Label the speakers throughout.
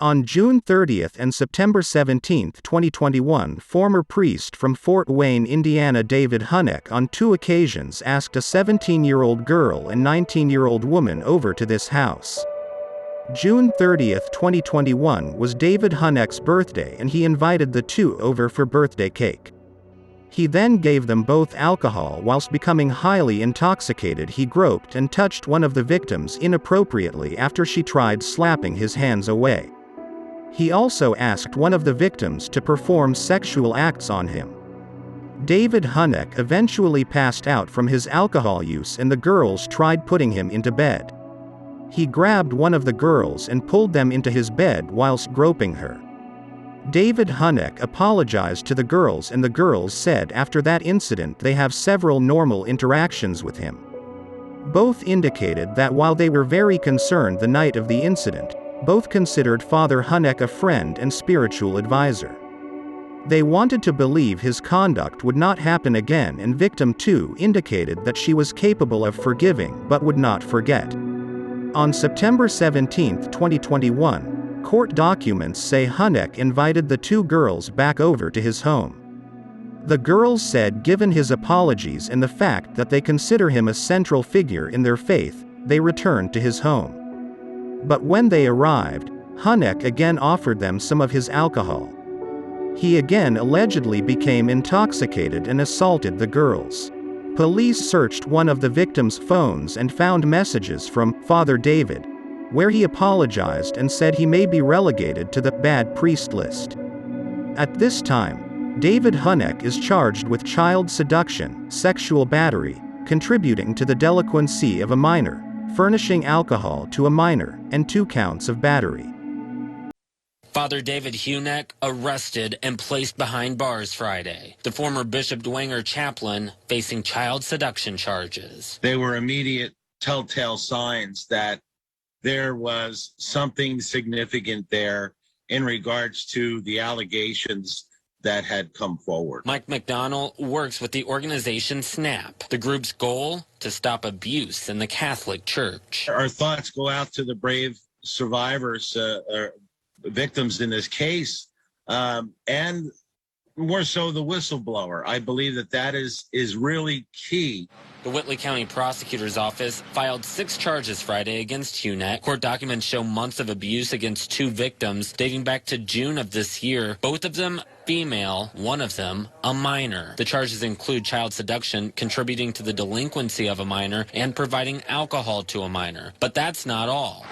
Speaker 1: On June 30 and September 17, 2021, former priest from Fort Wayne, Indiana David Hunnick on 2 occasions asked a 17-year-old girl and 19-year-old woman over to this house. June 30, 2021 was David Hunnick's birthday and he invited the two over for birthday cake. He then gave them both alcohol. Whilst becoming highly intoxicated, he groped and touched one of the victims inappropriately after she tried slapping his hands away. He also asked one of the victims to perform sexual acts on him. David Hunnick eventually passed out from his alcohol use and the girls tried putting him into bed. He grabbed one of the girls and pulled them into his bed whilst groping her. David Hunnick apologized to the girls and the girls said after that incident they have several normal interactions with him. Both indicated that while they were very concerned the night of the incident, both considered Father Hunnick a friend and spiritual advisor. They wanted to believe his conduct would not happen again, and victim 2 indicated that she was capable of forgiving but would not forget. On September 17, 2021, court documents say Hunnick invited the 2 girls back over to his home. The girls said given his apologies and the fact that they consider him a central figure in their faith, they returned to his home. But when they arrived, Hunnick again offered them some of his alcohol. He again allegedly became intoxicated and assaulted the girls. Police searched one of the victims' phones and found messages from Father David, where he apologized and said he may be relegated to the bad priest list. At this time, David Hunnick is charged with child seduction, sexual battery, contributing to the delinquency of a minor, furnishing alcohol to a minor, and 2 counts of battery.
Speaker 2: Father David Hunnick arrested and placed behind bars Friday. The former Bishop Dwenger chaplain facing child seduction charges.
Speaker 3: They were immediate telltale signs that there was something significant there in regards to the allegations that had come forward.
Speaker 2: Mike McDonald works with the organization SNAP. The group's goal, to stop abuse in the Catholic Church.
Speaker 3: Our thoughts go out to the brave survivors, victims in this case, and more so the whistleblower. I believe that is really key.
Speaker 2: The Whitley County Prosecutor's Office filed 6 charges Friday against Hunnick. Court documents show months of abuse against 2 victims dating back to June of this year, both of them female, one of them a minor. The charges include child seduction, contributing to the delinquency of a minor, and providing alcohol to a minor. But that's not all.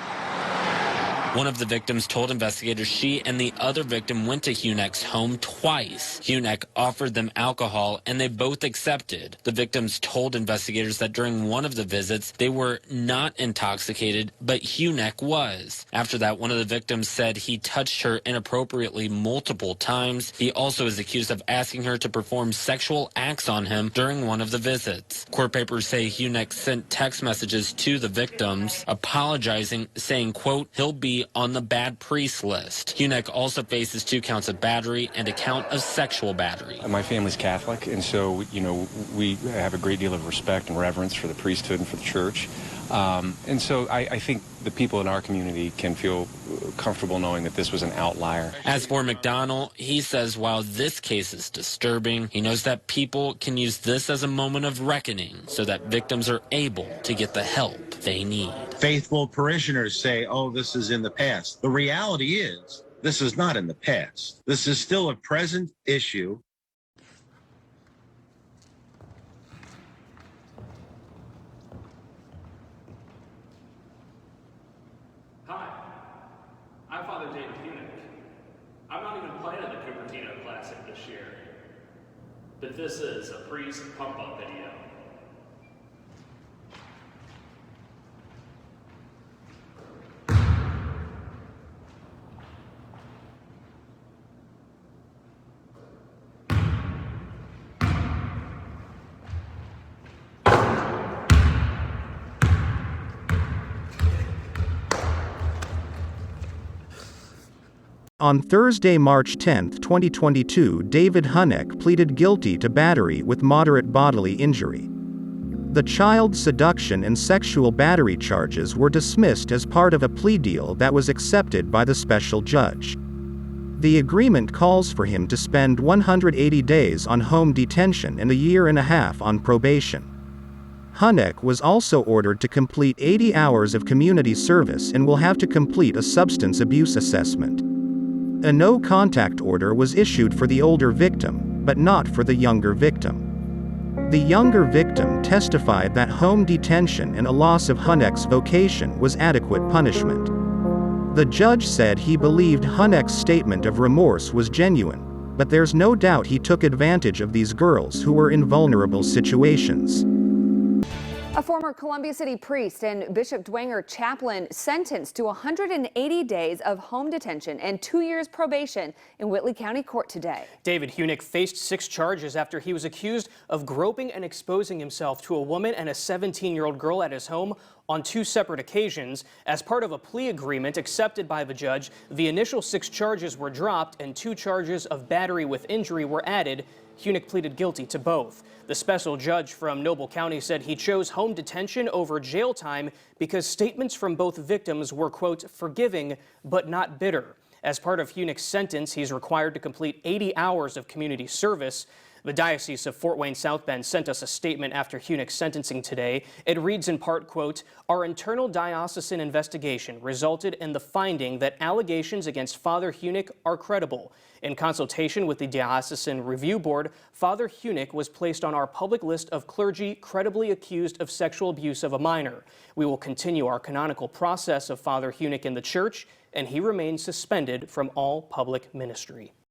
Speaker 2: One of the victims told investigators she and the other victim went to Hunnick's home twice. Hunnick offered them alcohol and they both accepted. The victims told investigators that during one of the visits, they were not intoxicated, but Hunnick was. After that, one of the victims said he touched her inappropriately multiple times. He also is accused of asking her to perform sexual acts on him during one of the visits. Court papers say Hunnick sent text messages to the victims, apologizing, saying, quote, he'll be on the bad priest list. Hunnick also faces 2 counts of battery and a count of sexual battery.
Speaker 4: My family's Catholic, and so, we have a great deal of respect and reverence for the priesthood and for the church. And so I think the people in our community can feel comfortable knowing that this was an outlier.
Speaker 2: As for McDonald, he says while this case is disturbing, he knows that people can use this as a moment of reckoning so that victims are able to get the help they need.
Speaker 3: Faithful parishioners say, oh, this is in the past. The reality is, this is not in the past. This is still a present issue.
Speaker 5: Hi, I'm Father David Hunnick. I'm not even playing in the Cupertino Classic this year, but this is a priest pump-up video.
Speaker 1: On Thursday, March 10, 2022, David Hunnick pleaded guilty to battery with moderate bodily injury. The child seduction and sexual battery charges were dismissed as part of a plea deal that was accepted by the special judge. The agreement calls for him to spend 180 days on home detention and a year and a half on probation. Hunek was also ordered to complete 80 hours of community service and will have to complete a substance abuse assessment. A no-contact order was issued for the older victim, but not for the younger victim. The younger victim testified that home detention and a loss of Hunek's vocation was adequate punishment. The judge said he believed Hunek's statement of remorse was genuine, but there's no doubt he took advantage of these girls who were in vulnerable situations.
Speaker 6: A former Columbia City priest and Bishop Dwenger chaplain sentenced to 180 days of home detention and 2 years probation in Whitley County Court today.
Speaker 7: David Hunick faced 6 charges after he was accused of groping and exposing himself to a woman and a 17-year-old girl at his home on 2 separate occasions. As part of a plea agreement accepted by the judge, the initial 6 charges were dropped and 2 charges of battery with injury were added. Hunick pleaded guilty to both. The special judge from Noble County said he chose home detention over jail time because statements from both victims were, quote, forgiving but not bitter. As part of Hunick's sentence, he's required to complete 80 hours of community service. The Diocese of Fort Wayne South Bend sent us a statement after Hunick's sentencing today. It reads in part, quote, our internal diocesan investigation resulted in the finding that allegations against Father Hunick are credible. In consultation with the Diocesan Review Board, Father Hunick was placed on our public list of clergy credibly accused of sexual abuse of a minor. We will continue our canonical process of Father Hunick in the church, and he remains suspended from all public ministry.